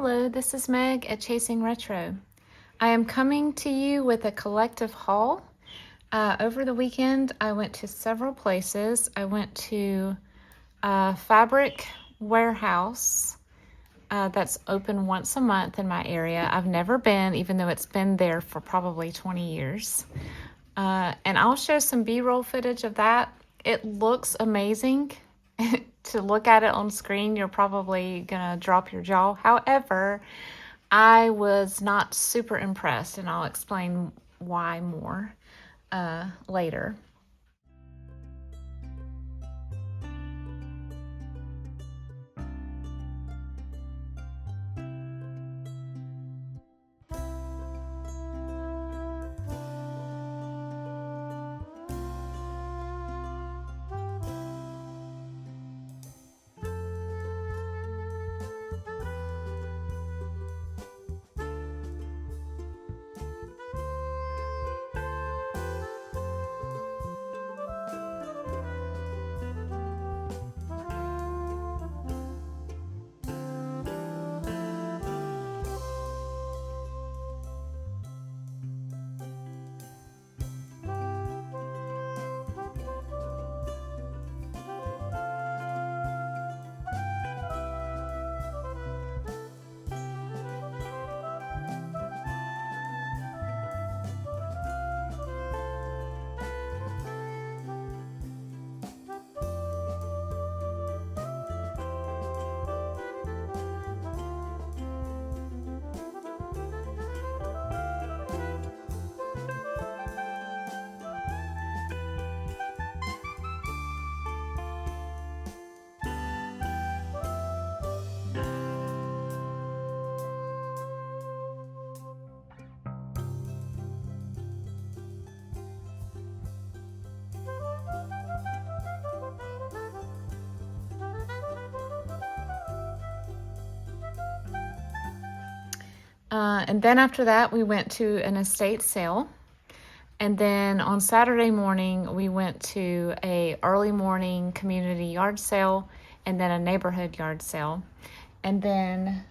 Hello, this is Meg at Chasing Retro. I am coming to you with a collective haul. Over the weekend, I went to several places. I went to a fabric warehouse that's open once a month in my area. I've never been, even though it's been there for probably 20 years. And I'll show some B-roll footage of that. It looks amazing. To look at it on screen, you're probably gonna drop your jaw. However, I was not super impressed, and I'll explain why more later. And then after that, we went to an estate sale. And then on Saturday morning, we went to a early morning community yard sale and then a neighborhood yard sale. And then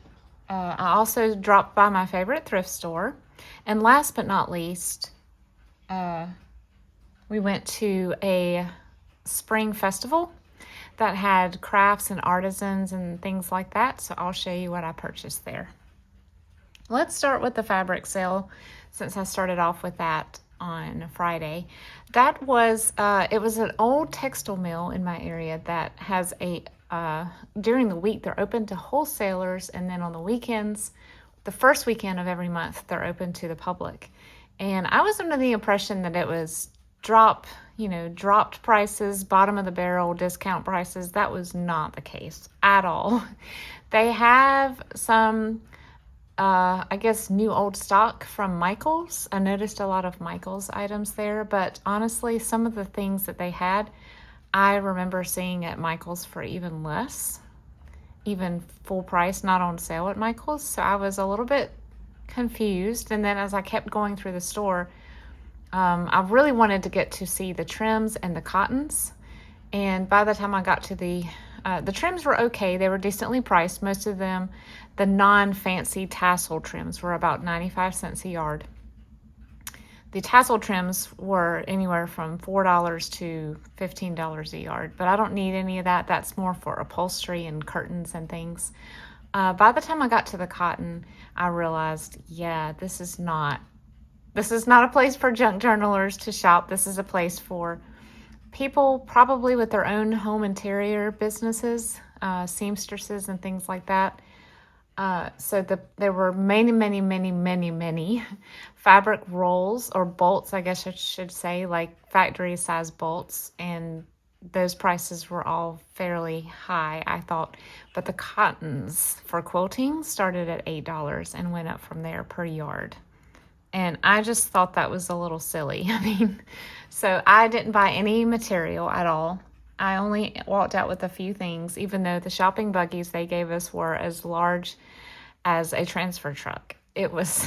I also dropped by my favorite thrift store. And last but not least, we went to a spring festival that had crafts and artisans and things like that. So I'll show you what I purchased there. Let's start with the fabric sale, since I started off with that on Friday. That was, it was an old textile mill in my area that has during the week, they're open to wholesalers, and then on the weekends, the first weekend of every month, they're open to the public. And I was under the impression that it was dropped prices, bottom of the barrel discount prices. That was not the case at all. They have some I guess new old stock from Michaels. I noticed a lot of Michaels items there, but honestly, some of the things that they had, I remember seeing at Michaels for even less, even full price, not on sale at Michaels. So I was a little bit confused. And then as I kept going through the store, I really wanted to get to see the trims and the cottons. And by the time I got to the trims were okay. They were decently priced. Most of them, the non-fancy tassel trims, were about 95 cents a yard. The tassel trims were anywhere from $4 to $15 a yard, but I don't need any of that. That's more for upholstery and curtains and things. By the time I got to the cotton, I realized, yeah, this is not a place for junk journalers to shop. This is a place for people probably with their own home interior businesses, seamstresses and things like that. There were many fabric rolls or bolts, I guess I should say, like factory size bolts. And those prices were all fairly high, I thought. But the cottons for quilting started at $8 and went up from there per yard. And I just thought that was a little silly. So I didn't buy any material at all. I only walked out with a few things, even though the shopping buggies they gave us were as large as a transfer truck. It was,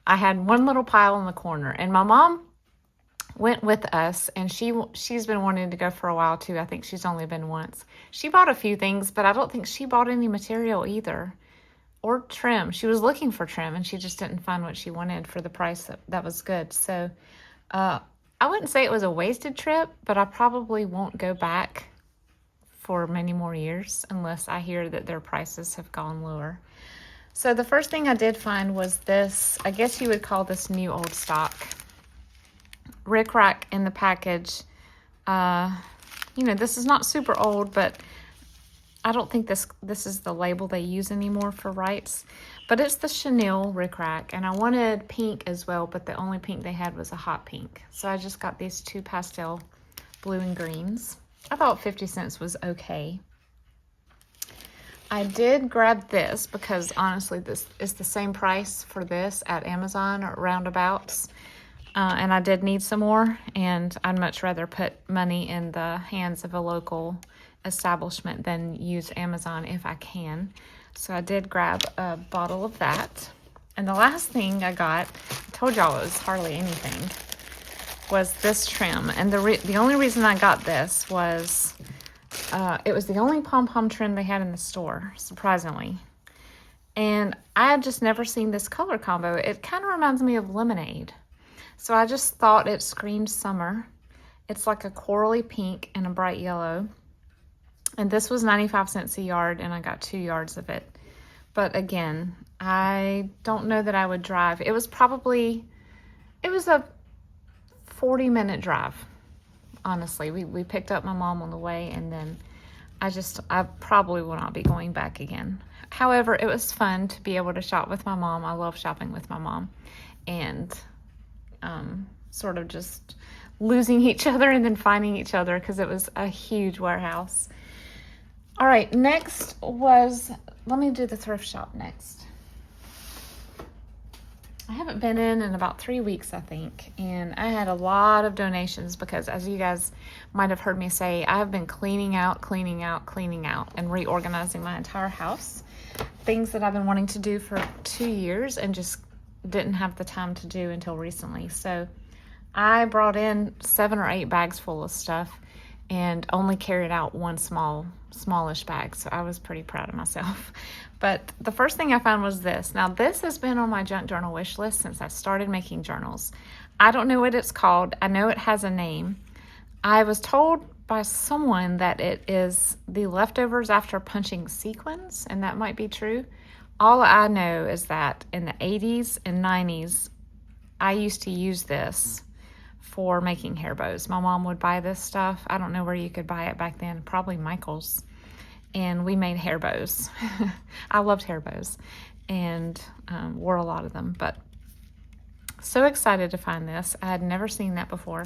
I had one little pile in the corner, and my mom went with us, and she's been wanting to go for a while too. I think she's only been once. She bought a few things, but I don't think she bought any material either. or trim. She was looking for trim and she just didn't find what she wanted for the price that was good. So I wouldn't say it was a wasted trip, but I probably won't go back for many more years unless I hear that their prices have gone lower. So the first thing I did find was this, I guess you would call this new old stock. Rick Rack in the package. You know, this is not super old, but I don't think this is the label they use anymore for rights. But it's the chenille Rick Rack, and I wanted pink as well, but the only pink they had was a hot pink. So I just got these two pastel blue and greens. I thought 50 cents was okay. I did grab this because honestly this is the same price for this at Amazon or roundabouts. And I did need some more, and I'd much rather put money in the hands of a local establishment than use Amazon if I can. So I did grab a bottle of that. And the last thing I got, I told y'all it was hardly anything, was this trim. And the only reason I got this was it was the only pom-pom trim they had in the store, surprisingly. And I had just never seen this color combo. It kind of reminds me of lemonade. So I just thought it screamed summer. It's like a corally pink and a bright yellow. And this was 95 cents a yard, and I got 2 yards of it. But again, I don't know that I would drive. It was a 40-minute drive, honestly. We picked up my mom on the way, and then I probably will not be going back again. However, it was fun to be able to shop with my mom. I love shopping with my mom. And sort of just losing each other and then finding each other because it was a huge warehouse. All right, next was, let me do the thrift shop next. I haven't been in about 3 weeks, I think, and I had a lot of donations because, as you guys might have heard me say, I have been cleaning out, and reorganizing my entire house. Things that I've been wanting to do for 2 years and just didn't have the time to do until recently. So I brought in 7 or 8 bags full of stuff and only carried out one smallish bag. So I was pretty proud of myself. But the first thing I found was this. Now this has been on my junk journal wish list since I started making journals. I don't know what it's called. I know it has a name. I was told by someone that it is the leftovers after punching sequins, and that might be true. All I know is that in the 80s and 90s, I used to use this for making hair bows. My mom would buy this stuff. I don't know where you could buy it back then, probably Michael's. And we made hair bows. I loved hair bows and wore a lot of them. But so excited to find this. I had never seen that before.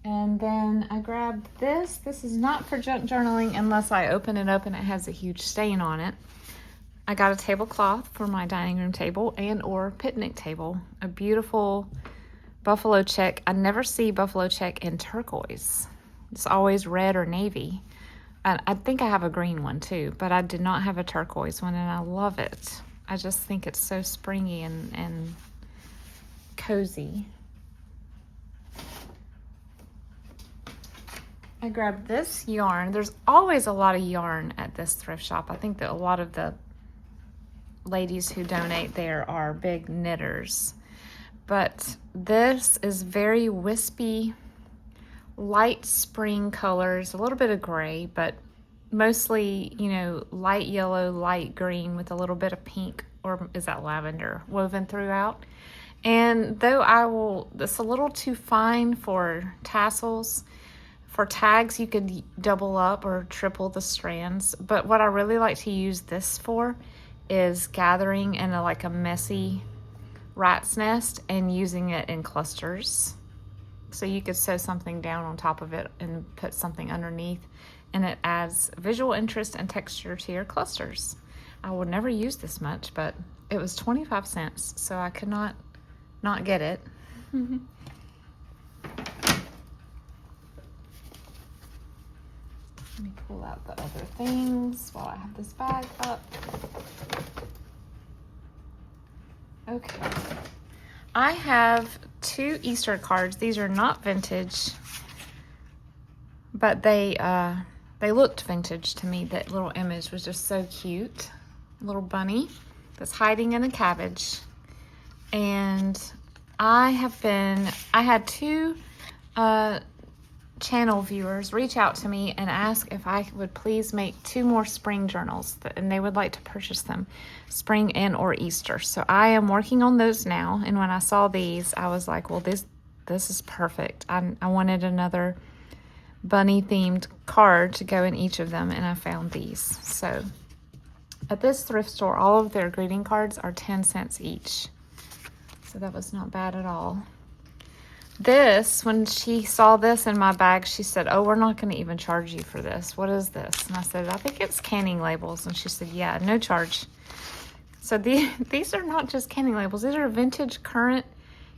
And then I grabbed this. This is not for junk journaling unless I open it up and it has a huge stain on it. I got a tablecloth for my dining room table and or picnic table. A beautiful buffalo check. I never see buffalo check in turquoise. It's always red or navy. I think I have a green one too, but I did not have a turquoise one, and I love it. I just think it's so springy and cozy. I grabbed this yarn. There's always a lot of yarn at this thrift shop. I think that a lot of the ladies who donate there are big knitters. But this is very wispy, light spring colors, a little bit of gray, but mostly, you know, light yellow, light green with a little bit of pink, or is that lavender, woven throughout. And though it's a little too fine for tassels, for tags you could double up or triple the strands. But what I really like to use this for is gathering in like a messy rat's nest and using it in clusters. So you could sew something down on top of it and put something underneath, and it adds visual interest and texture to your clusters. I would never use this much, but it was 25 cents, so I could not get it. Let me pull out the other things while I have this bag up. Okay. I have 2 Easter cards. These are not vintage, but they looked vintage to me. That little image was just so cute. Little bunny. that's hiding in a cabbage. And I had two channel viewers reach out to me and ask if I would please make 2 more spring journals, and they would like to purchase them spring and or Easter. So I am working on those now, and when I saw these, I was like, well, this is perfect. I wanted another bunny themed card to go in each of them, and I found these. So at this thrift store, all of their greeting cards are 10 cents each. So that was not bad at all. This, when she saw this in my bag, she said, oh, we're not going to even charge you for this. What is this? And I said, I think it's canning labels. And she said, yeah, no charge. So these are not just canning labels. These are vintage current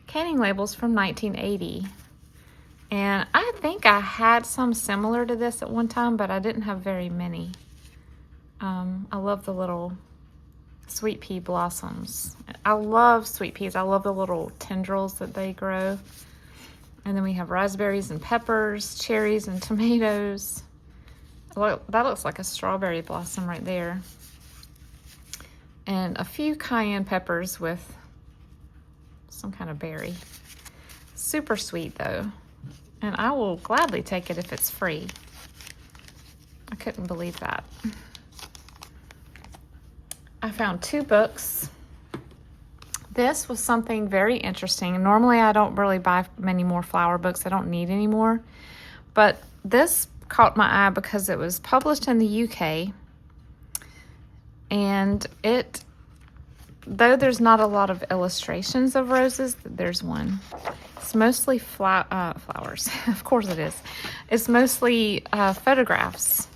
canning labels from 1980. And I think I had some similar to this at one time, but I didn't have very many. I love the little sweet pea blossoms. I love sweet peas. I love the little tendrils that they grow. And then we have raspberries and peppers, cherries and tomatoes. Look, that looks like a strawberry blossom right there. And a few cayenne peppers with some kind of berry. Super sweet though. And I will gladly take it if it's free. I couldn't believe that. I found 2 books. This was something very interesting. Normally, I don't really buy many more flower books. I don't need any more. But this caught my eye because it was published in the UK. And though there's not a lot of illustrations of roses, there's one. It's mostly flowers. Of course it is. It's mostly photographs.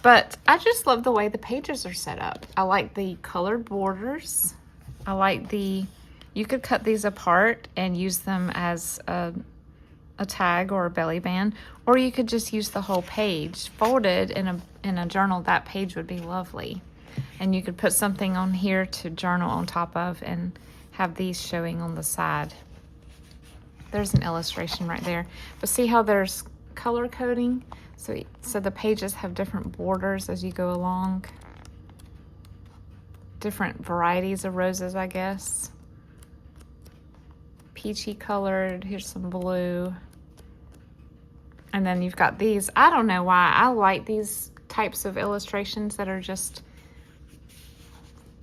But I just love the way the pages are set up. I like the colored borders. I like you could cut these apart and use them as a tag or a belly band, or you could just use the whole page folded in a journal. That page would be lovely. And you could put something on here to journal on top of and have these showing on the side. There's an illustration right there. But see how there's color coding? So the pages have different borders as you go along. Different varieties of roses, I guess. Peachy colored, here's some blue. And then you've got these. I don't know why I like these types of illustrations that are just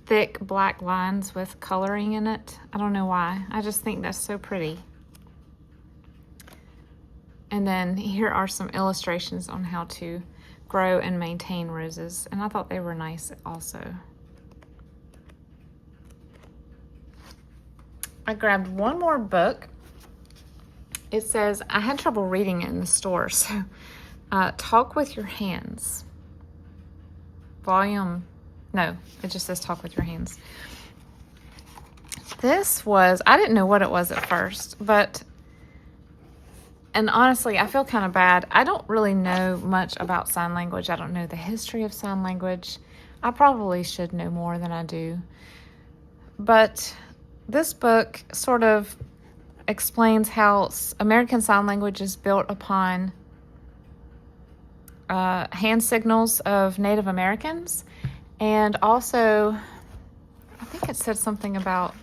thick black lines with coloring in it. I don't know why. I just think that's so pretty. And then here are some illustrations on how to grow and maintain roses. And I thought they were nice also. I grabbed one more book. It says, I had trouble reading it in the store, so Talk with Your Hands. Volume, no, it just says Talk with Your Hands. This was, I didn't know what it was at first, and honestly, I feel kind of bad. I don't really know much about sign language. I don't know the history of sign language. I probably should know more than I do. But this book sort of explains how American Sign Language is built upon hand signals of Native Americans. And also, I think it said something about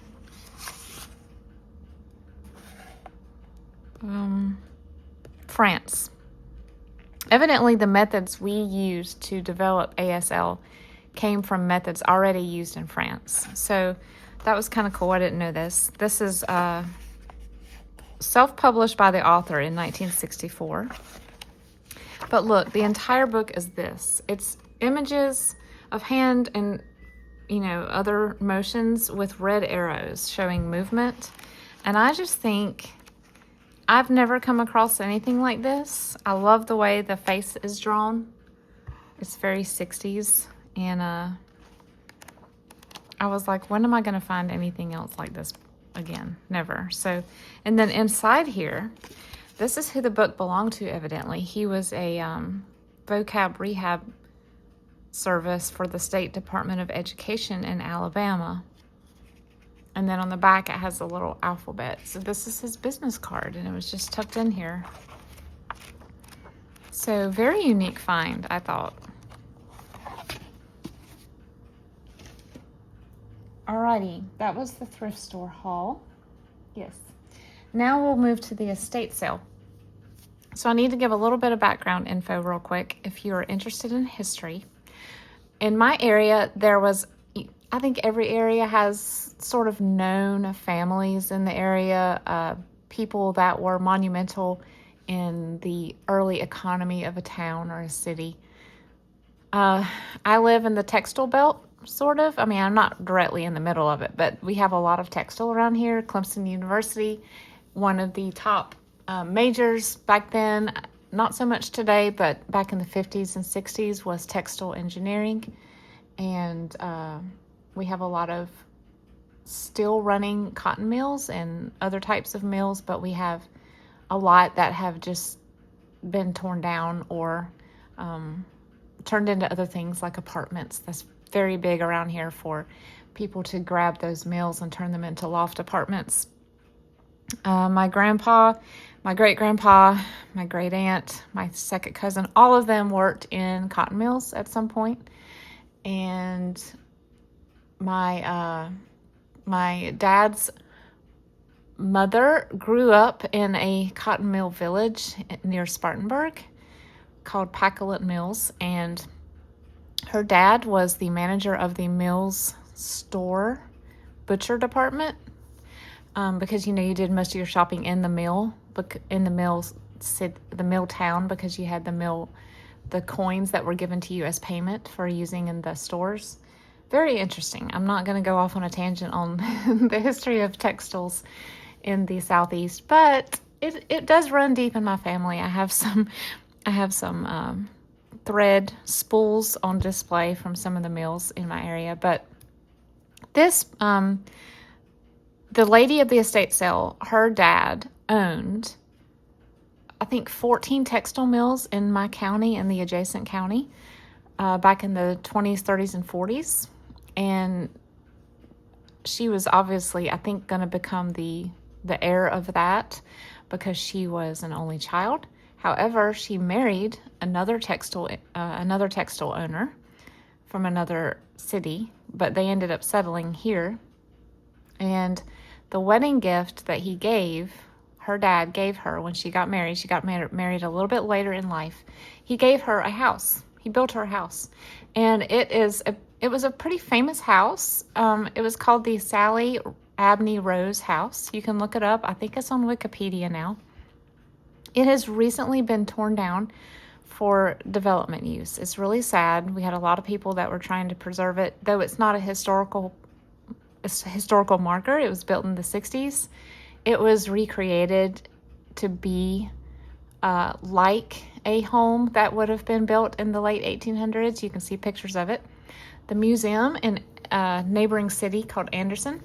France. Evidently, the methods we used to develop ASL came from methods already used in France. So that was kind of cool. I didn't know this. This is self-published by the author in 1964. But look, the entire book is this. It's images of hand and, other motions with red arrows showing movement. And I just think I've never come across anything like this. I love the way the face is drawn. It's very 60s. And I was like, when am I going to find anything else like this again? Never. So, and then inside here, this is who the book belonged to, evidently. He was a vocab rehab service for the State Department of Education in Alabama. And then on the back, it has a little alphabet. So this is his business card, and it was just tucked in here. So very unique find, I thought. Alrighty, that was the thrift store haul. Yes. Now we'll move to the estate sale. So I need to give a little bit of background info real quick if you're interested in history. In my area, there was, I think every area has sort of known families in the area, people that were monumental in the early economy of a town or a city. I live in the textile belt, sort of. I mean, I'm not directly in the middle of it, but we have a lot of textile around here. Clemson University, one of the top majors back then, not so much today, but back in the 50s and 60s was textile engineering. And we have a lot of still running cotton mills and other types of mills, but we have a lot that have just been torn down or turned into other things like apartments. That's very big around here for people to grab those mills and turn them into loft apartments. My grandpa, my great-grandpa, my great-aunt, my second cousin, all of them worked in cotton mills at some point. And my dad's mother grew up in a cotton mill village near Spartanburg called Pacolet Mills, and her dad was the manager of the Mills store butcher department, because you did most of your shopping in the mill, the mill town, because you had the coins that were given to you as payment for using in the stores. Very interesting. I'm not going to go off on a tangent on the history of textiles in the Southeast, but it does run deep in my family. I have some thread spools on display from some of the mills in my area. But this, the lady of the estate sale, her dad owned, I think, 14 textile mills in my county and the adjacent county back in the 20s, 30s, and 40s. And she was obviously, I think, going to become the heir of that because she was an only child. However, she married another textile owner from another city, but they ended up settling here. And the wedding gift that her dad gave her when she got married a little bit later in life, he gave her a house. He built her a house. And it was a pretty famous house. It was called the Sally Abney Rose House. You can look it up. I think it's on Wikipedia now. It has recently been torn down for development use. It's really sad. We had a lot of people that were trying to preserve it, though it's not a historical marker. It was built in the 60s. It was recreated to be like a home that would have been built in the late 1800s. You can see pictures of it. The museum in a neighboring city called Anderson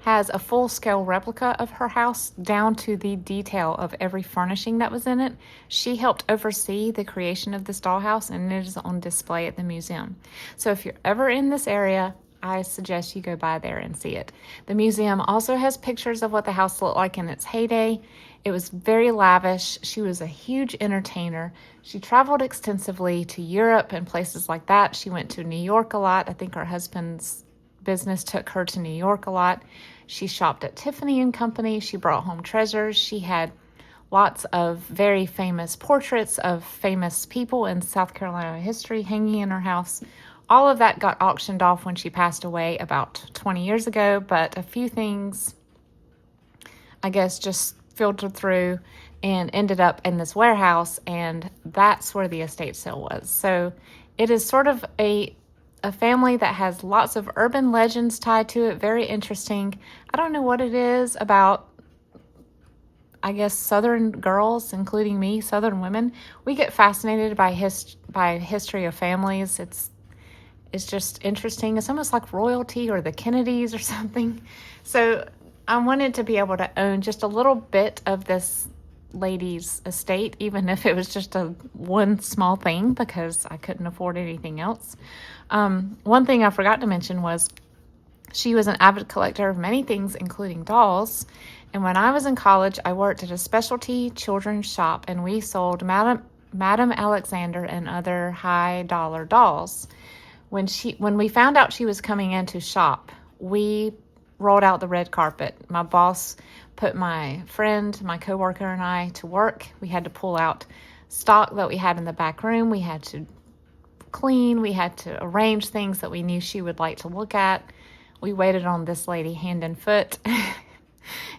has a full-scale replica of her house down to the detail of every furnishing that was in it. She helped oversee the creation of this dollhouse, and it is on display at the museum. So if you're ever in this area, I suggest you go by there and see it. The museum also has pictures of what the house looked like in its heyday. It was very lavish. She was a huge entertainer. She traveled extensively to Europe and places like that. She went to New York a lot. I think her husband's business took her to New York a lot. She shopped at Tiffany & Company. She brought home treasures. She had lots of very famous portraits of famous people in South Carolina history hanging in her house. All of that got auctioned off when she passed away about 20 years ago, but a few things, I guess, just filtered through and ended up in this warehouse, and that's where the estate sale was. So it is sort of a family that has lots of urban legends tied to it. Very interesting. I don't know what it is about, I guess, Southern girls, including me, Southern women. We get fascinated by history of families. It's just interesting. It's almost like royalty or the Kennedys or something. So I wanted to be able to own just a little bit of this lady's estate, even if it was just one small thing, because I couldn't afford anything else. One thing I forgot to mention was she was an avid collector of many things, including dolls. And when I was in college, I worked at a specialty children's shop, and we sold Madame Alexander and other high dollar dolls. When we found out she was coming in to shop, we rolled out the red carpet. My boss put my friend, my coworker, and I to work. We had to pull out stock that we had in the back room. We had to clean. We had to arrange things that we knew she would like to look at. We waited on this lady hand and foot.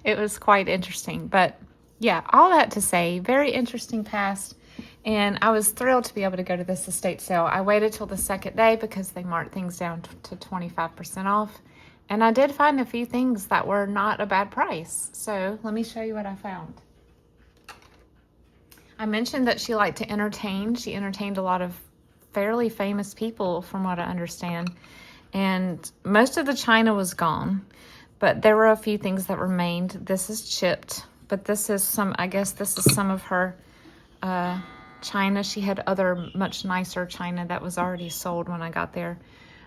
It was quite interesting. But yeah, all that to say, very interesting past. And I was thrilled to be able to go to this estate sale. I waited till the second day because they marked things down to 25% off. And I did find a few things that were not a bad price. So let me show you what I found. I mentioned that she liked to entertain. She entertained a lot of fairly famous people, from what I understand. And most of the china was gone, but there were a few things that remained. This is chipped, but this is some, I guess this is some of her china. She had other much nicer china that was already sold when I got there.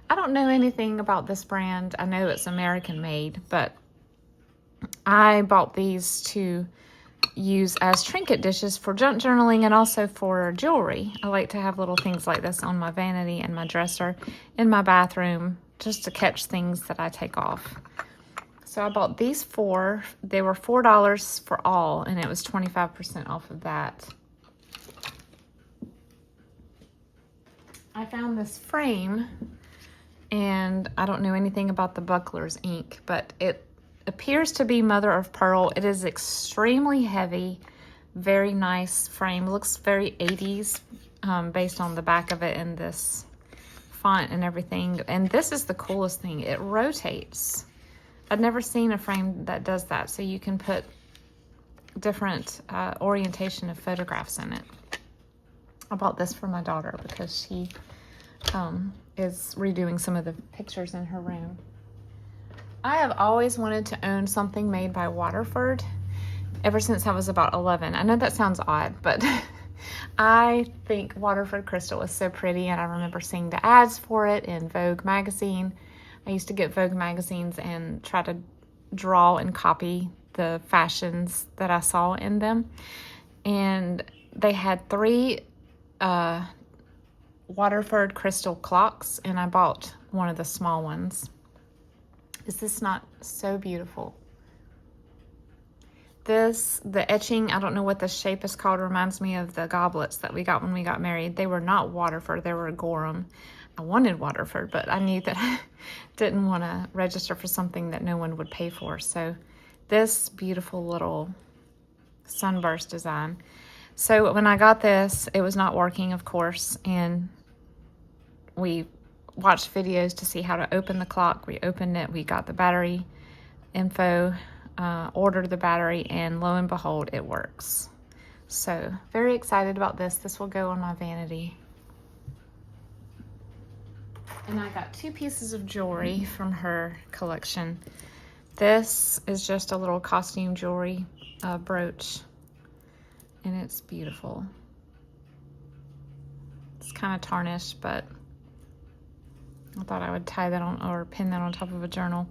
I don't know anything about this brand. I know it's American made, but I bought these to use as trinket dishes for junk journaling and also for jewelry. I like to have little things like this on my vanity and my dresser in my bathroom just to catch things that I take off. So I bought these four. They were $4 for all, and it was 25% off of that. I found this frame, and I don't know anything about the Buckler's ink, but it appears to be mother of pearl. It is extremely heavy, very nice frame. Looks very 80s based on the back of it and this font and everything. And this is the coolest thing. It rotates. I've never seen a frame that does that. So you can put different orientation of photographs in it. I bought this for my daughter because she is redoing some of the pictures in her room. I have always wanted to own something made by Waterford ever since I was about 11. I know that sounds odd, but I think Waterford crystal is so pretty, and I remember seeing the ads for it in Vogue magazine. I used to get Vogue magazines and try to draw and copy the fashions that I saw in them. And they had 3 Waterford crystal clocks, and I bought one of the small ones. Is this not so beautiful? The etching, I don't know what the shape is called, reminds me of the goblets that we got when we got married. They were not Waterford, they were Gorham. I wanted Waterford, but I knew that I didn't want to register for something that no one would pay for. So this beautiful little sunburst design. So when I got this, it was not working, of course, and we watched videos to see how to open the clock. We opened it, we got the battery info, ordered the battery, and lo and behold, it works. So very excited about this. This will go on my vanity. And I got 2 pieces of jewelry from her collection. This is just a little costume jewelry brooch, and it's beautiful. It's kind of tarnished, but I thought I would tie that on or pin that on top of a journal.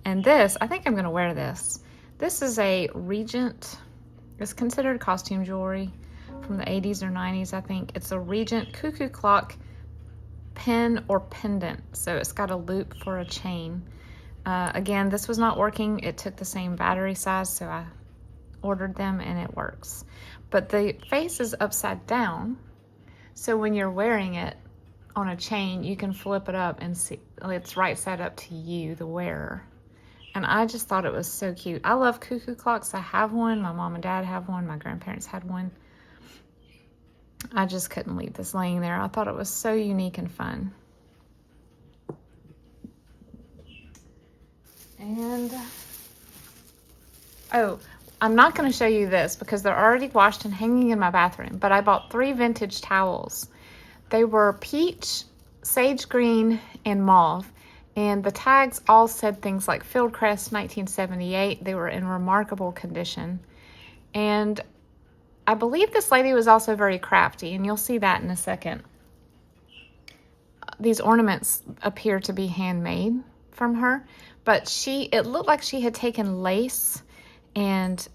And this, I think I'm going to wear this. This is a Regent. It's considered costume jewelry from the 80s or 90s, I think. It's a Regent cuckoo clock pin or pendant. So it's got a loop for a chain. Again, this was not working. It took the same battery size, so I ordered them and it works. But the face is upside down. So when you're wearing it on a chain, you can flip it up and see it's right side up to you, the wearer. And I just thought it was so cute. I love cuckoo clocks. I have one. My mom and dad have one. My grandparents had one. I just couldn't leave this laying there. I thought it was so unique and fun. And, oh, I'm not going to show you this because they're already washed and hanging in my bathroom, but I bought 3 vintage towels. They were peach, sage green, and mauve. And the tags all said things like Fieldcrest 1978. They were in remarkable condition. And I believe this lady was also very crafty, and you'll see that in a second. These ornaments appear to be handmade from her, but it looked like she had taken lace and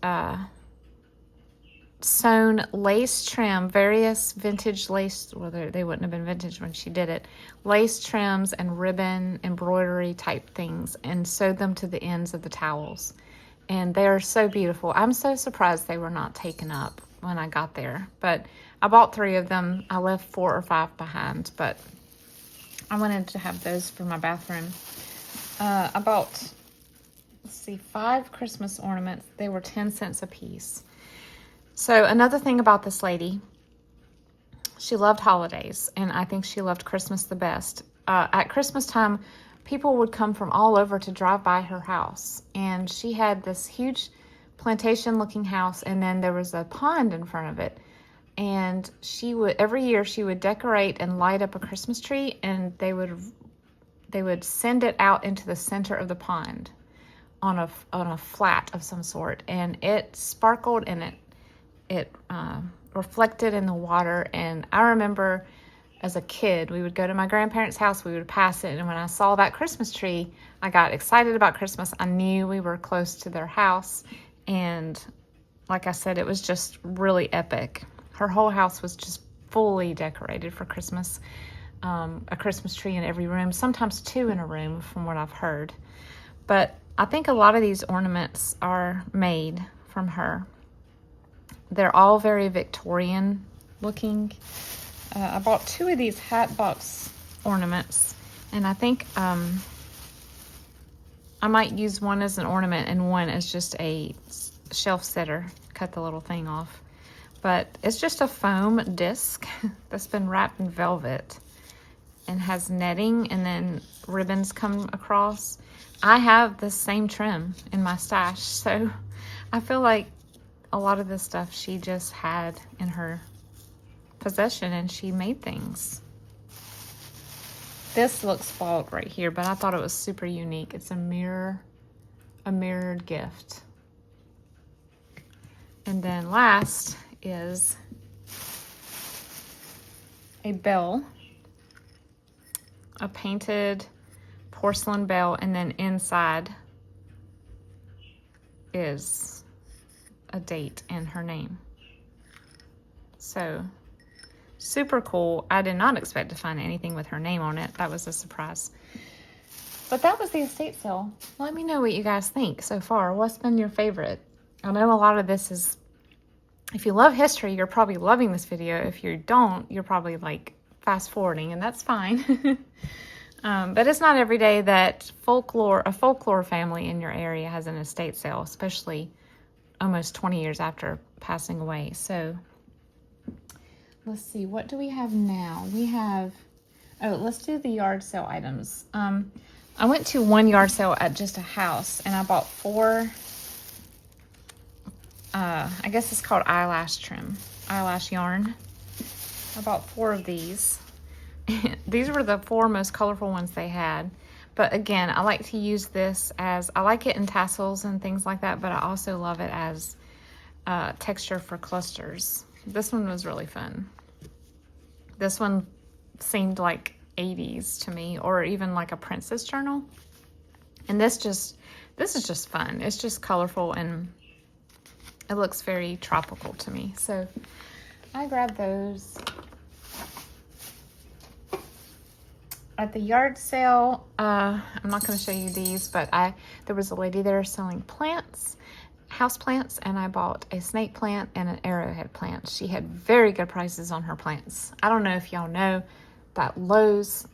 sewn lace trim, various vintage lace, well, they wouldn't have been vintage when she did it, lace trims and ribbon embroidery type things, and sewed them to the ends of the towels. And they're so beautiful. I'm so surprised they were not taken up when I got there. But I bought 3 of them. I left 4 or 5 behind, but I wanted to have those for my bathroom. I bought, let's see, 5 Christmas ornaments. They were 10 cents a piece. So another thing about this lady, she loved holidays, and I think she loved Christmas the best. At Christmas time, people would come from all over to drive by her house, and she had this huge plantation-looking house, and then there was a pond in front of it. And she would, every year, she would decorate and light up a Christmas tree, and they would send it out into the center of the pond on a flat of some sort, and it sparkled and it reflected in the water. And I remember as a kid, we would go to my grandparents' house, we would pass it, and when I saw that Christmas tree, I got excited about Christmas. I knew we were close to their house, and like I said, it was just really epic. Her whole house was just fully decorated for Christmas. A Christmas tree in every room, sometimes 2 in a room from what I've heard. But I think a lot of these ornaments are made from her. They're all very Victorian looking. I bought 2 of these hat box ornaments, and I think I might use one as an ornament and one as just a shelf setter. Cut the little thing off. But it's just a foam disc that's been wrapped in velvet and has netting, and then ribbons come across. I have the same trim in my stash, so I feel like a lot of this stuff she just had in her possession, and she made things. This looks bald right here, but I thought it was super unique. It's a mirrored gift. And then last is a bell, a painted porcelain bell, and then inside is a date and her name. So super cool. I did not expect to find anything with her name on it. That was a surprise. But that was the estate sale. Let me know what you guys think so far. What's been your favorite? I know a lot of this is, if you love history, you're probably loving this video. If you don't, you're probably like fast forwarding, and that's fine. But it's not every day that a folklore family in your area has an estate sale, especially almost 20 years after passing away. So let's see, what do we have now? We have, let's do the yard sale items. I went to one yard sale at just a house, and I bought 4, I guess it's called eyelash yarn. I bought 4 of these. These were the 4 most colorful ones they had. But again, I like to use this as, I like it in tassels and things like that, but I also love it as texture for clusters. This one was really fun. This one seemed like 80s to me, or even like a princess journal. And this is just fun. It's just colorful, and it looks very tropical to me. So I grabbed those. At the yard sale, I'm not going to show you these, but there was a lady there selling plants, house plants, and I bought a snake plant and an arrowhead plant. She had very good prices on her plants. I don't know if y'all know that Lowe's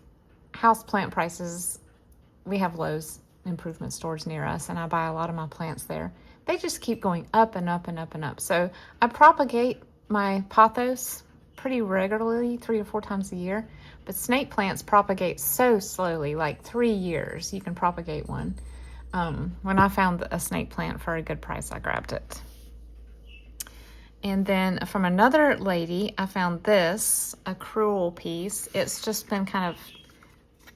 house plant prices, we have Lowe's improvement stores near us, and I buy a lot of my plants there. They just keep going up and up and up and up. So I propagate my pothos pretty regularly, 3 or 4 times a year. But snake plants propagate so slowly, like 3 years you can propagate one. When I found a snake plant for a good price, I grabbed it. And then from another lady, I found this, a crewel piece. It's just been kind of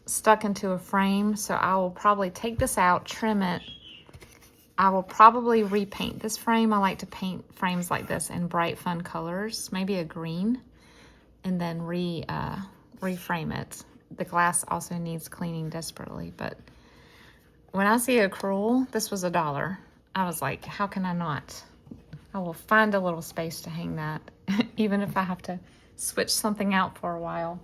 stuck into a frame, so I will probably take this out, trim it. I will probably repaint this frame. I like to paint frames like this in bright, fun colors, maybe a green, and then reframe it. The glass also needs cleaning desperately, but when I see a crewel, this was $1. I was like, how can I not? I will find a little space to hang that, even if I have to switch something out for a while.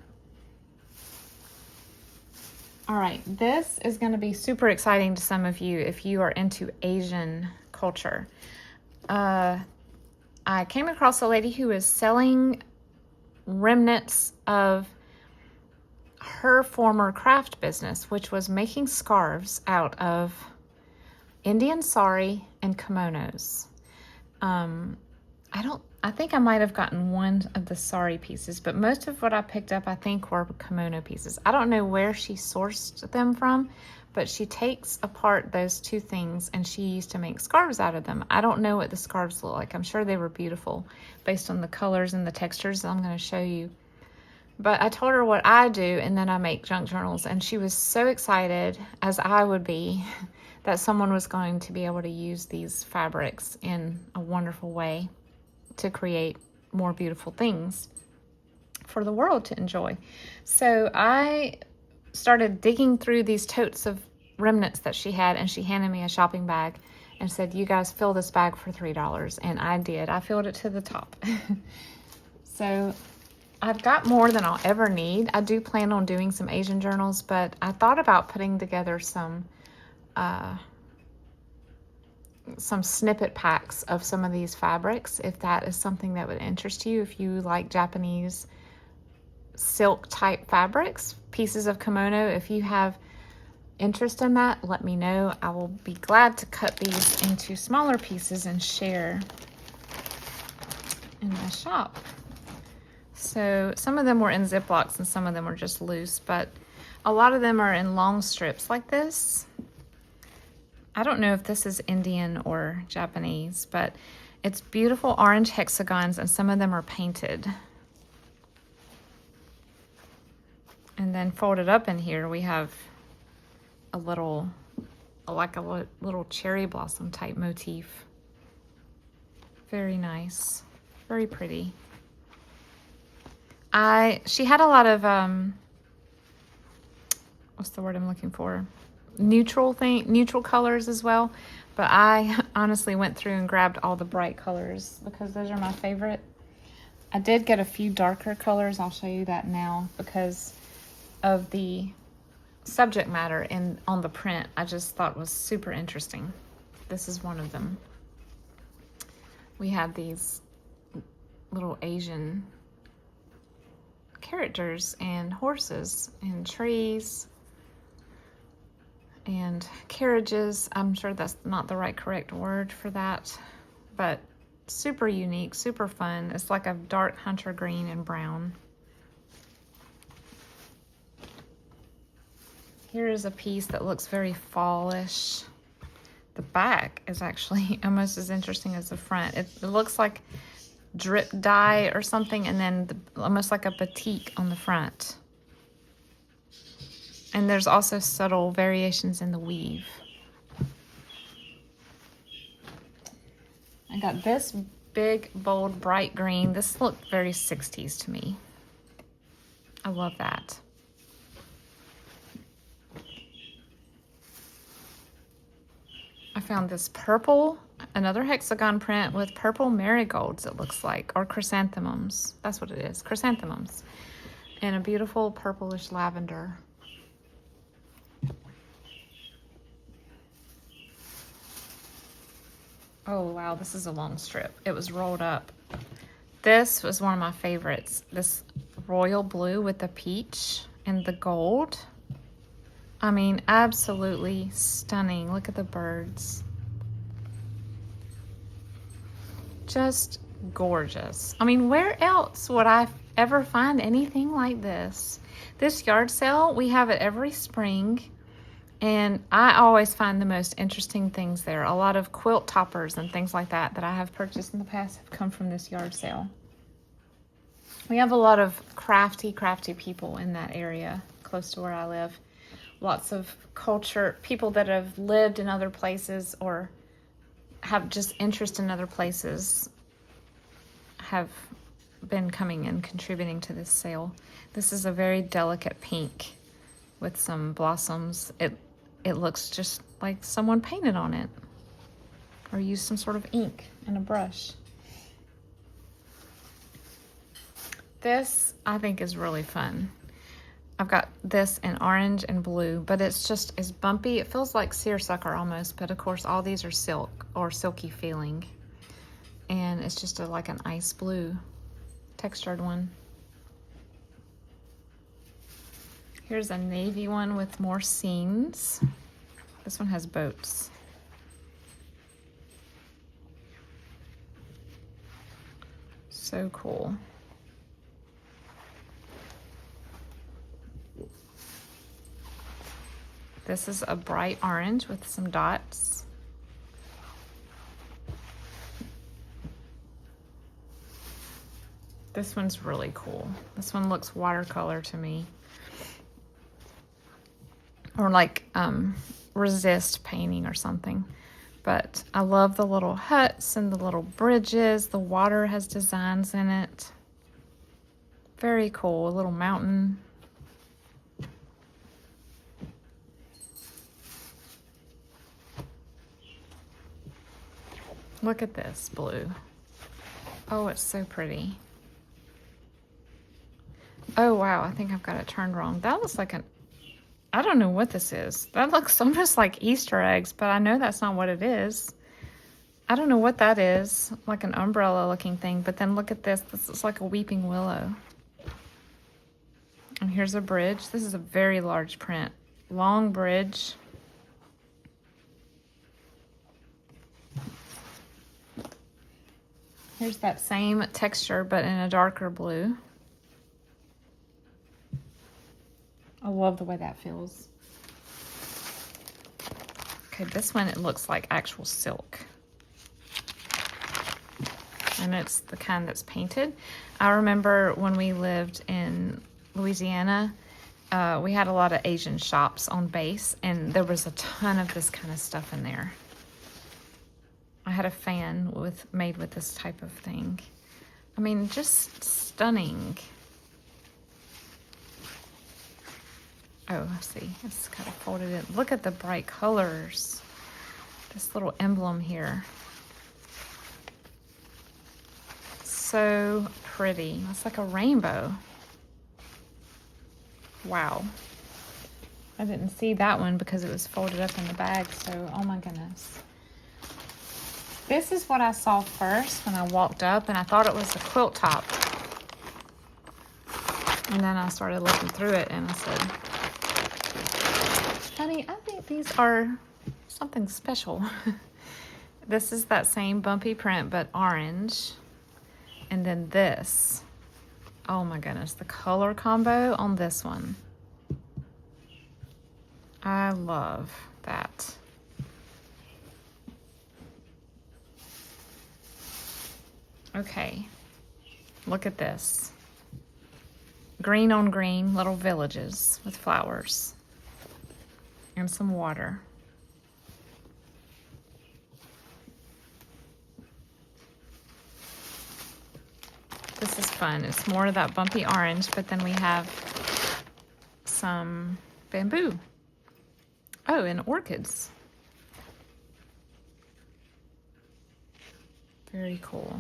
All right, this is going to be super exciting to some of you if you are into Asian culture. I came across a lady who is selling remnants of her former craft business, which was making scarves out of Indian sari and kimonos. I think I might have gotten one of the sari pieces, but most of what I picked up, I think, were kimono pieces. I don't know where she sourced them from, but she takes apart those two things and she used to make scarves out of them. I don't know what the scarves look like. I'm sure they were beautiful based on the colors and the textures I'm going to show you. But I told her what I do, and then I make junk journals, and she was so excited, as I would be, that someone was going to be able to use these fabrics in a wonderful way to create more beautiful things for the world to enjoy. So I started digging through these totes of remnants that she had, and she handed me a shopping bag and said, "You guys fill this bag for $3." And I did. I filled it to the top. So I've got more than I'll ever need. I do plan on doing some Asian journals, but I thought about putting together some snippet packs of some of these fabrics, if that is something that would interest you. If you like Japanese silk type fabrics, pieces of kimono, if you have interest in that, let me know. I will be glad to cut these into smaller pieces and share in my shop. So some of them were in Ziplocs and some of them were just loose, but a lot of them are in long strips like this. I don't know if this is Indian or Japanese, but it's beautiful orange hexagons, and some of them are painted. And then folded up in here, we have a little, like a little cherry blossom type motif. Very nice, very pretty. She had a lot of, what's the word I'm looking for? Neutral colors as well. But I honestly went through and grabbed all the bright colors because those are my favorite. I did get a few darker colors. I'll show you that now because of the subject matter on the print. I just thought was super interesting. This is one of them. We have these little Asian characters and horses and trees and carriages. I'm sure that's not the correct word for that, but super unique, super fun. It's like a dark hunter green and brown. Here is a piece that looks very fallish. The back is actually almost as interesting as the front. It looks like drip dye or something, and then almost like a batik on the front. And there's also subtle variations in the weave. I got this big, bold, bright green. This looked very 60s to me. I love that. I found this purple, another hexagon print with purple marigolds, it looks like, or chrysanthemums. That's what it is, chrysanthemums. And a beautiful purplish lavender. Oh wow, this is a long strip. It was rolled up. This was one of my favorites. This royal blue with the peach and the gold. I mean, absolutely stunning. Look at the birds. Just gorgeous. I mean, where else would I ever find anything like this? This yard sale, we have it every spring, and I always find the most interesting things there. A lot of quilt toppers and things like that I have purchased in the past have come from this yard sale. We have a lot of crafty people in that area close to where I live. Lots of culture, people that have lived in other places or have just interest in other places have been coming and contributing to this sale. This is a very delicate pink with some blossoms. It looks just like someone painted on it or used some sort of ink and a brush. This I think is really fun. I've got this in orange and blue, but it's just as bumpy. It feels like seersucker almost, but of course all these are silk or silky feeling. And it's just like an ice blue textured one. Here's a navy one with more scenes. This one has boats. So cool. This is a bright orange with some dots. This one's really cool. This one looks watercolor to me. Or like resist painting or something. But I love the little huts and the little bridges. The water has designs in it. Very cool. A little mountain. Look at this blue. Oh, it's so pretty. Oh, wow. I think I've got it turned wrong. That looks like an... I don't know what this is. That looks almost like Easter eggs, but I know that's not what it is. I don't know what that is. Like an umbrella looking thing. But then look at this. This is like a weeping willow. And here's a bridge. This is a very large print. Long bridge. Here's that same texture, but in a darker blue. I love the way that feels. Okay, this one, it looks like actual silk. And it's the kind that's painted. I remember when we lived in Louisiana, we had a lot of Asian shops on base, and there was a ton of this kind of stuff in there. I had a fan made with this type of thing. I mean, just stunning. Oh, I see. It's kind of folded in. Look at the bright colors. This little emblem here. So pretty. It's like a rainbow. Wow. I didn't see that one because it was folded up in the bag, so oh my goodness. This is what I saw first when I walked up, and I thought it was a quilt top. And then I started looking through it, and I said, honey, I think these are something special. This is that same bumpy print, but orange. And then this. Oh my goodness, the color combo on this one. I love that. Okay, look at this. Green on green, little villages with flowers and some water. This is fun. It's more of that bumpy orange, but then we have some bamboo. Oh, and orchids. Very cool.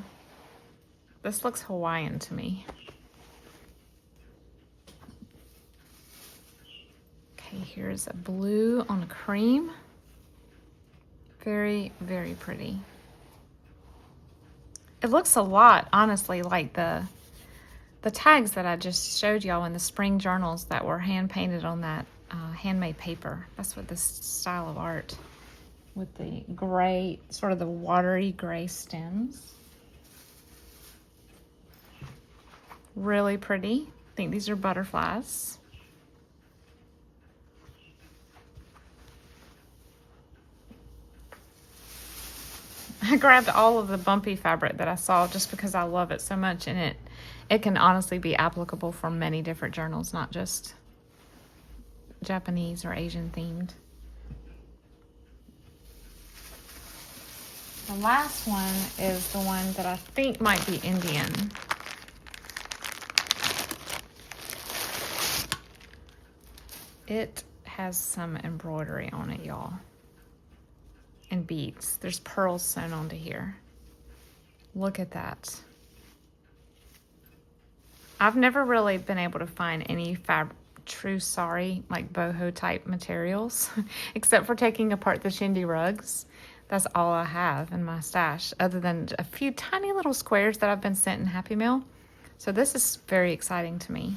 This looks Hawaiian to me. Okay, here's a blue on a cream. Very, very pretty. It looks a lot, honestly, like the tags that I just showed y'all in the spring journals that were hand painted on that handmade paper. That's what this style of art with the gray, sort of the watery gray stems. Really pretty. I think these are butterflies. I grabbed all of the bumpy fabric that I saw just because I love it so much, and it can honestly be applicable for many different journals, not just Japanese or Asian themed. The last one is the one that I think might be Indian. It has some embroidery on it, y'all. And beads. There's pearls sewn onto here. Look at that. I've never really been able to find any true sari, like boho type materials, except for taking apart the shindy rugs. That's all I have in my stash, other than a few tiny little squares that I've been sent in Happy Mail. So this is very exciting to me.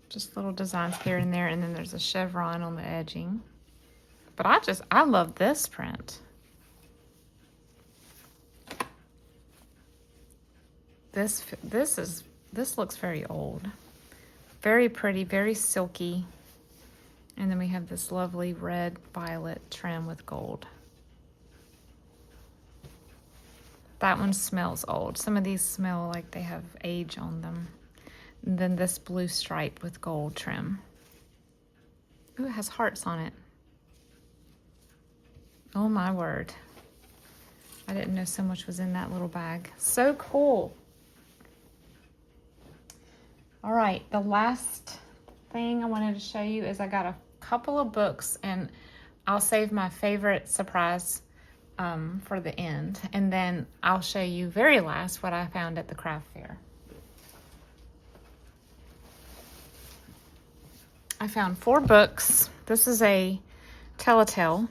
Just little designs here and there, and then there's a chevron on the edging. But I love this print. This looks very old. Very pretty, very silky. And then we have this lovely red violet trim with gold. That one smells old. Some of these smell like they have age on them. And then this blue stripe with gold trim. Ooh, it has hearts on it. Oh my word. I didn't know so much was in that little bag. So cool. All right, the last thing I wanted to show you is I got a couple of books, and I'll save my favorite surprise for the end. And then I'll show you very last what I found at the craft fair. I found 4 books. This is a Telltale,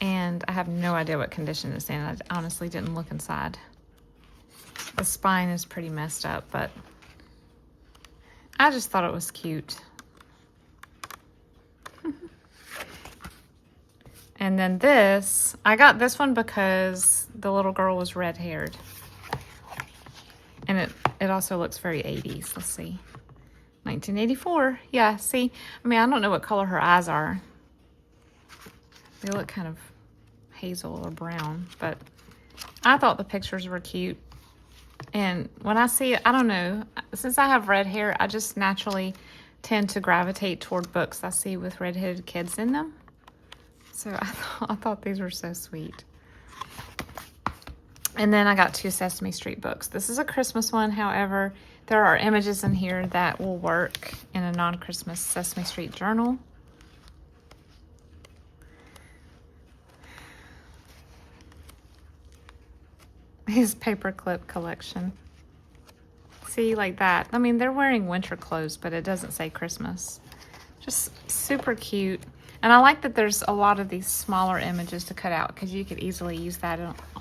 and I have no idea what condition it's in. I honestly didn't look inside. The spine is pretty messed up, but I just thought it was cute. And then this, I got this one because the little girl was red-haired. And it also looks very 80s. Let's see. 1984. Yeah, see? I mean, I don't know what color her eyes are. They look kind of hazel or brown, but I thought the pictures were cute. And when I see it, I don't know, since I have red hair, I just naturally tend to gravitate toward books I see with red-headed kids in them. So I thought these were so sweet. And then I got 2 Sesame Street books. This is a Christmas one, however, there are images in here that will work in a non-Christmas Sesame Street journal. His paperclip collection. See, like that. I mean, they're wearing winter clothes, but it doesn't say Christmas. Just super cute. And I like that there's a lot of these smaller images to cut out, because you could easily use that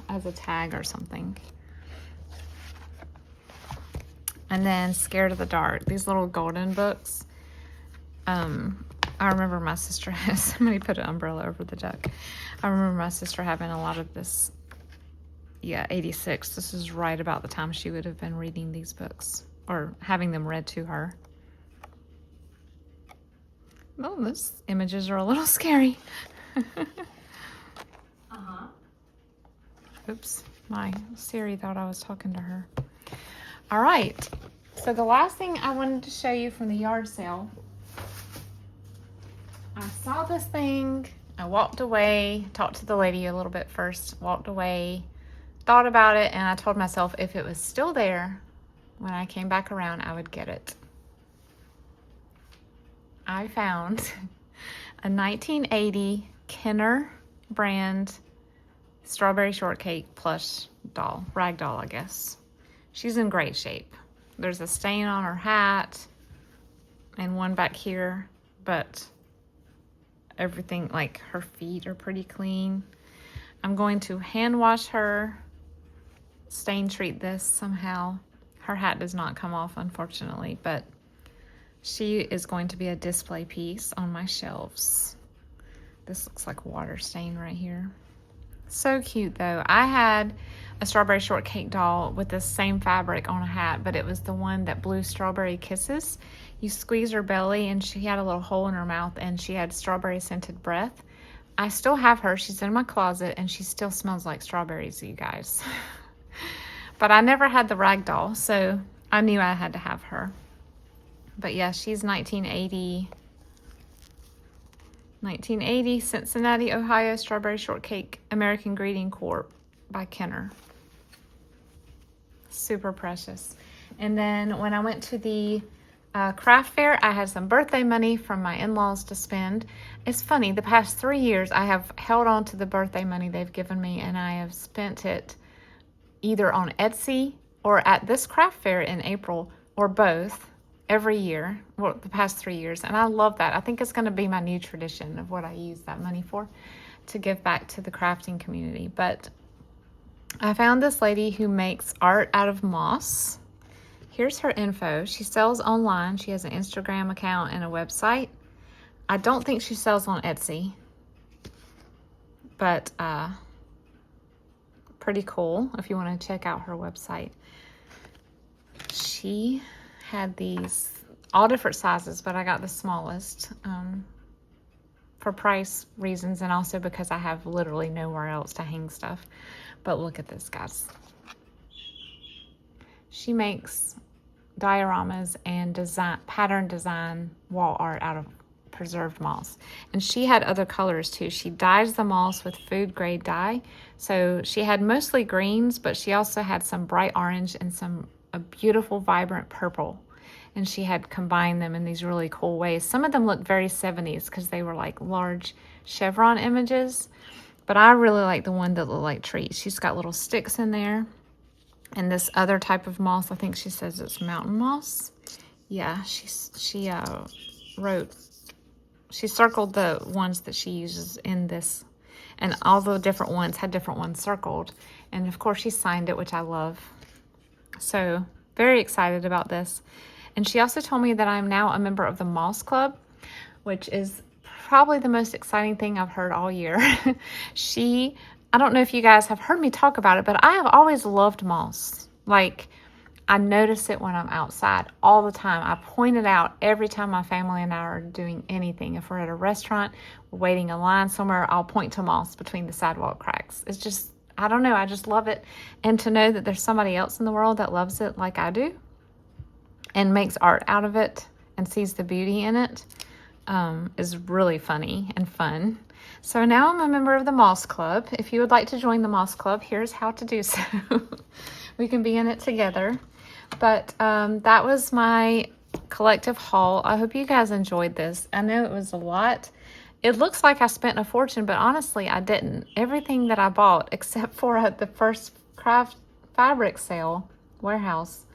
as a tag or something. And then Scared of the Dark. These little golden books. I remember my sister had, somebody put an umbrella over the duck. I remember my sister having a lot of this. Yeah, 86. This is right about the time she would have been reading these books or having them read to her. Oh, those images are a little scary. Oops, my Siri thought I was talking to her. All right, so the last thing I wanted to show you from the yard sale, I saw this thing, I walked away, talked to the lady a little bit first, walked away, thought about it, and I told myself if it was still there when I came back around, I would get it. I found a 1980 Kenner brand strawberry shortcake plush doll, rag doll, I guess. She's in great shape. There's a stain on her hat and one back here, but everything, like her feet are pretty clean. I'm going to hand wash her, stain treat this somehow. Her hat does not come off, unfortunately, but she is going to be a display piece on my shelves. This looks like water stain right here. So cute though. I had a strawberry shortcake doll with the same fabric on a hat, but it was the one that blew strawberry kisses. You squeeze her belly and she had a little hole in her mouth and she had strawberry scented breath. I still have her. She's in my closet and she still smells like strawberries, you guys. But I never had the rag doll, so I knew I had to have her. But yeah, she's 1980 Cincinnati, Ohio Strawberry Shortcake American Greeting Corp by Kenner. Super precious. And then when I went to the craft fair, I had some birthday money from my in-laws to spend. It's funny, the past 3 years I have held on to the birthday money they've given me and I have spent it either on Etsy or at this craft fair in April, or both, every year, well, the past 3 years. And I love that. I think it's going to be my new tradition of what I use that money for, to give back to the crafting community. But I found this lady who makes art out of moss. Here's her info. She sells online. She has an Instagram account and a website. I don't think she sells on Etsy, but pretty cool if you want to check out her website. She had these all different sizes, but I got the smallest for price reasons, and also because I have literally nowhere else to hang stuff. But look at this, guys. She makes dioramas and pattern design wall art out of preserved moss. And she had other colors too. She dyes the moss with food grade dye. So she had mostly greens, but she also had some bright orange and a beautiful vibrant purple. And she had combined them in these really cool ways. Some of them look very 70s because they were like large chevron images. But I really like the one that looked like trees. She's got little sticks in there. And this other type of moss, I think she says it's mountain moss. Yeah, she circled the ones that she uses in this. And all the different ones had different ones circled. And of course she signed it, which I love. So very excited about this. And she also told me that I'm now a member of the Moss Club, which is probably the most exciting thing I've heard all year. I don't know if you guys have heard me talk about it, but I have always loved moss. Like, I notice it when I'm outside all the time. I point it out every time my family and I are doing anything. If we're at a restaurant, we're waiting in line somewhere, I'll point to moss between the sidewalk cracks. It's just, I don't know, I just love it. And to know that there's somebody else in the world that loves it like I do and makes art out of it and sees the beauty in it is really funny and fun. So now I'm a member of the Moss Club. If you would like to join the Moss Club, here's how to do so. We can be in it together. But that was my collective haul. I hope you guys enjoyed this. I know it was a lot. It looks like I spent a fortune, but honestly, I didn't. Everything that I bought, except for the first craft fabric sale warehouse,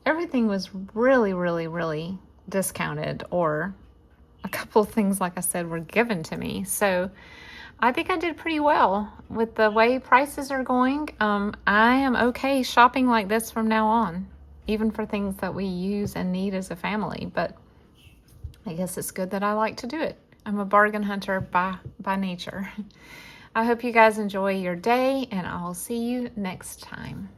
everything was really, really, really discounted, or a couple of things, like I said, were given to me. So I think I did pretty well with the way prices are going. I am okay shopping like this from now on, even for things that we use and need as a family. But I guess it's good that I like to do it. I'm a bargain hunter by nature. I hope you guys enjoy your day, and I'll see you next time.